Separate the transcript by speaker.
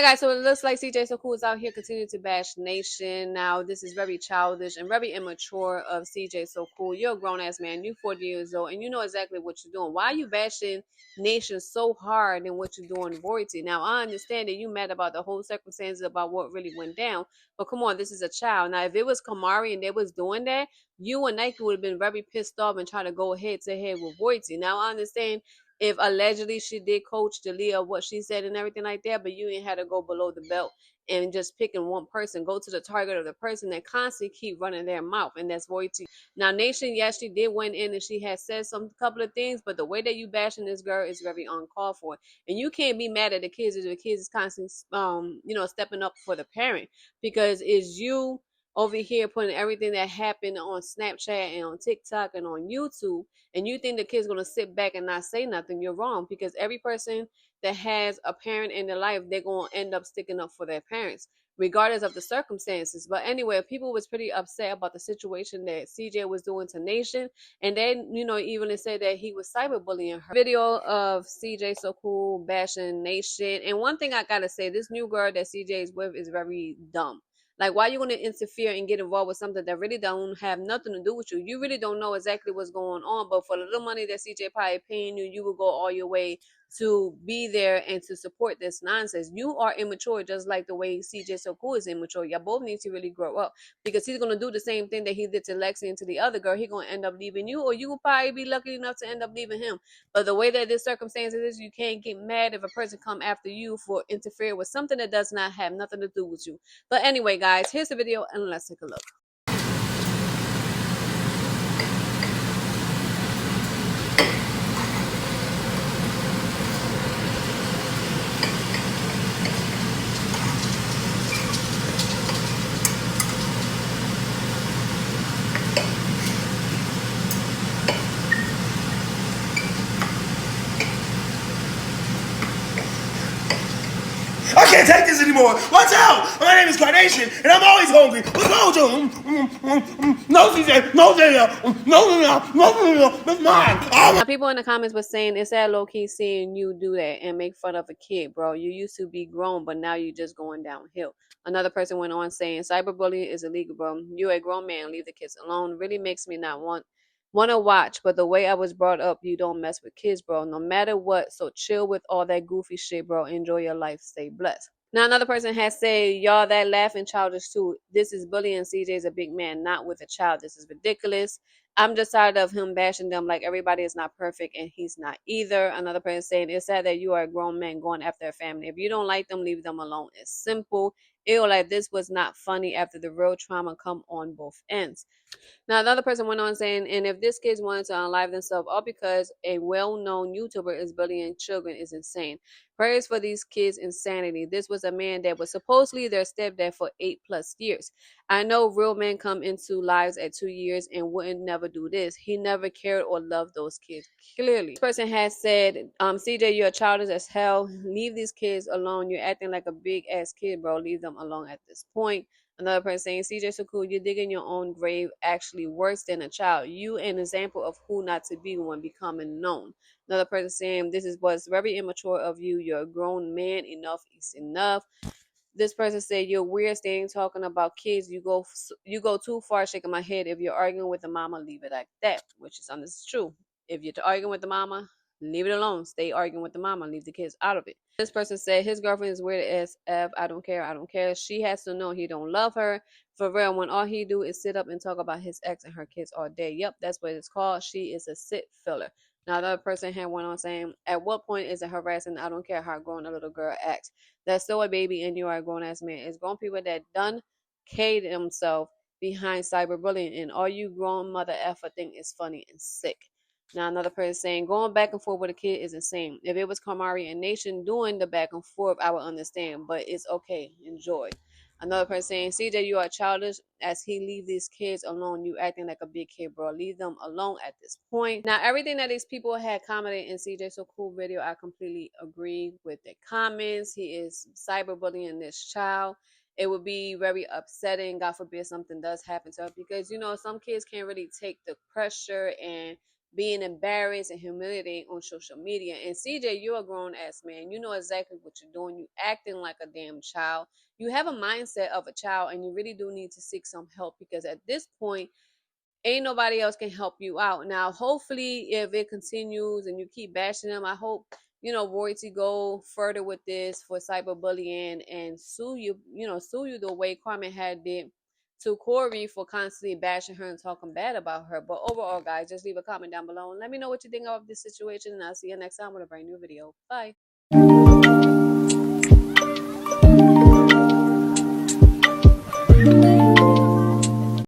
Speaker 1: guys, so it looks like CJ So Cool is out here continuing to bash Nation. Now, this is very childish and very immature of CJ So Cool. You're a grown ass man, you're 40 years old, and you know exactly what you're doing. Why are you bashing Nation so hard in what you're doing, Royalty? Now, I understand that you mad about the whole circumstances about what really went down, but come on, this is a child. Now, if it was Kamari and they was doing that, you and Nike would have been very pissed off and try to go head to head with Royalty. Now, I understand if allegedly she did coach Dalia what she said and everything like that, but you ain't had to go below the belt and just picking one person. Go to the target of the person that constantly keep running their mouth, and that's Royalty. Now, Nation, yes, she did went in and she has said some couple of things, but the way that you bashing this girl is very uncalled for. And you can't be mad at the kids if the kids is constantly stepping up for the parent, because it's you over here putting everything that happened on Snapchat and on TikTok and on YouTube, and you think the kid's gonna sit back and not say nothing. You're wrong, because every person that has a parent in their life, they're gonna end up sticking up for their parents, regardless of the circumstances. But anyway, people was pretty upset about the situation that CJ was doing to Nation, and then even said that he was cyberbullying her. Video of CJ So Cool bashing Nation, and one thing I gotta say, this new girl that CJ is with is very dumb. Like, why you going to interfere and get involved with something that really don't have nothing to do with you? You really don't know exactly what's going on, but for the little money that CJ probably paying you, you will go all your way to be there and to support this nonsense. You are immature, just like the way CJ So Cool is immature. Y'all both need to really grow up, because he's gonna do the same thing that he did to Lexi and to the other girl. He's gonna end up leaving you, or you will probably be lucky enough to end up leaving him. But the way that this circumstance is, you can't get mad if a person come after you for interfering with something that does not have nothing to do with you. But anyway, guys, here's the video and let's take a look.
Speaker 2: I can't take this anymore. Watch out! My name is Carnation, and I'm always hungry. What's wrong with you? No, CJ. No, CJ. No, that's mine.
Speaker 1: Now, people in the comments were saying it's that low key seeing you do that and make fun of a kid, bro. You used to be grown, but now you just going downhill. Another person went on saying cyberbullying is illegal, bro. You a grown man, leave the kids alone. Really makes me not want to watch, but the way I was brought up, you don't mess with kids, bro, no matter what. So chill with all that goofy shit, bro. Enjoy your life. Stay blessed. Now, another person has said, y'all that laughing childish too. This is bullying. CJ's a big man, not with a child. This is ridiculous. I'm just tired of him bashing them like everybody is not perfect, and he's not either. Another person saying, it's sad that you are a grown man going after a family. If you don't like them, leave them alone. It's simple. Ew, like this was not funny after the real trauma come on both ends. Now, another person went on saying, and if this kid wanted to unalive themselves all because a well-known YouTuber is bullying children is insane. Prayers for these kids' insanity. This was a man that was supposedly their stepdad for 8+ years. I know real men come into lives at 2 years and wouldn't never do this. He never cared or loved those kids. Clearly, this person has said, CJ, you're childish as hell. Leave these kids alone. You're acting like a big ass kid, bro. Leave them alone at this point. Another person saying, CJ So Cool, you're digging your own grave, actually worse than a child. You an example of who not to be when becoming known. Another person saying, this is what's very immature of you. You're a grown man. Enough is enough. This person said, you're weird staying talking about kids. You go too far. Shaking my head. If you're arguing with the mama, leave it like that, which is honest, true. If you're arguing with the mama, leave it alone. Stay arguing with the mama. Leave the kids out of it. This person said his girlfriend is weird as F. I don't care. I don't care. She has to know he don't love her. For real, when all he do is sit up and talk about his ex and her kids all day. Yep, that's what it's called. She is a sit filler. Now, the other person had went on saying, at what point is it harassing? I don't care how grown a little girl acts. That's still a baby and you are a grown-ass man. It's grown people that done K'd themselves behind cyberbullying, and all you grown mother effer think is funny and sick. Now, another person saying, going back and forth with a kid is insane. If it was Kamari and Nation doing the back and forth, I would understand, but it's okay. Enjoy. Another person saying, CJ, you are childish as he leave these kids alone. You acting like a big kid, bro. Leave them alone at this point. Now, everything that these people had commented in CJ So Cool video, I completely agree with the comments. He is cyberbullying this child. It would be very upsetting, God forbid something does happen to her, because, some kids can't really take the pressure and being embarrassed and humiliating on social media. And CJ, you're a grown ass man. You know exactly what you're doing. You acting like a damn child. You have a mindset of a child, and you really do need to seek some help, because at this point, ain't nobody else can help you out. Now, hopefully, if it continues and you keep bashing them, I hope Royalty go further with this for cyberbullying and sue you. Sue you the way Carmen had did to Corey for constantly bashing her and talking bad about her. But overall, guys, just leave a comment down below and let me know what you think of this situation. And I'll see you next time with a brand new video. Bye.